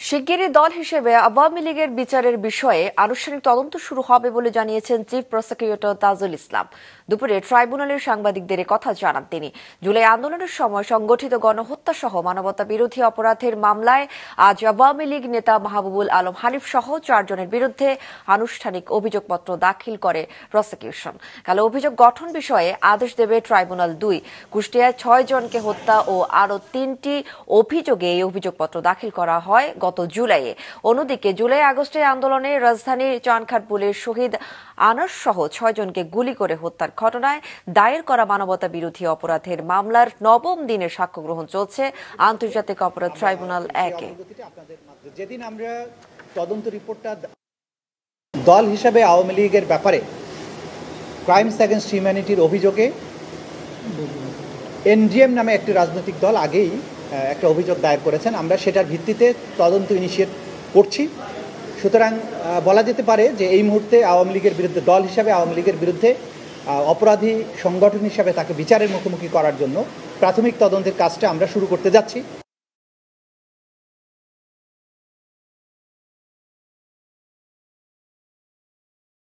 শিগগিরই দল হিসেবে আওয়ামী লীগের বিচারের বিষয়ে আনুষ্ঠানিক তদন্ত শুরু হবে বলে জানিয়েছেন চিফ প্রসিকিউটর তাজুল ইসলাম। দুপুরে ট্রাইব্যুনালের সাংবাদিকদের কথা জানান তিনি। জুলাই আন্দোলনের সময় সংগঠিত গণহত্যা সহ মানবতা বিরোধী অপরাধের মামলায় আজ আওয়ামী লীগ নেতা মাহবুবুল আলম হানিফ সহ 4 জনের বিরুদ্ধে আনুষ্ঠানিক অভিযোগপত্র দাখিল করে প্রসিকিউশন। কাল অভিযোগ গঠন বিষয়ে আদেশ দেবে ট্রাইব্যুনাল 2। কুষ্টিয়ায় 6 জনকে হত্যা ও আরও 3টি অভিযোগে এই অভিযোগপত্র দাখিল করা হয় গত জুলাইয়ে। অন্যদিকে জুলাই আগস্টের আন্দোলনে রাজধানীর চানখারপুলের শহীদ আনাস সহ 6 জনকে গুলি করে হত্যার ঘটনায় দায়ের করা মানবতা বিরোধী অপরাধের মামলার 9ম দিনের সাক্ষ্য গ্রহণ চলছে আন্তর্জাতিক অপরাধ ট্রাইব্যুনাল 1-এ। যেদিন আমরা তদন্ত রিপোর্টটা দল হিসেবে আওয়ামী লীগের ব্যাপারে ক্রাইমস এগেইনস্ট হিউম্যানিটির অভিযোগে এনডিএম নামে একটি রাজনৈতিক দল আগেই একটা অভিযোগ দায়ের করেছেন, আমরা সেটার ভিত্তিতে তদন্ত ইনিশিয়েট করছি। সুতরাং বলা যেতে পারে যে এই মুহূর্তে আওয়ামী লীগের বিরুদ্ধে দল হিসাবে আওয়ামী লীগের বিরুদ্ধে অপরাধী সংগঠন হিসাবে তাকে বিচারের মুখোমুখি করার জন্য প্রাথমিক তদন্তের কাজটা আমরা শুরু করতে যাচ্ছি।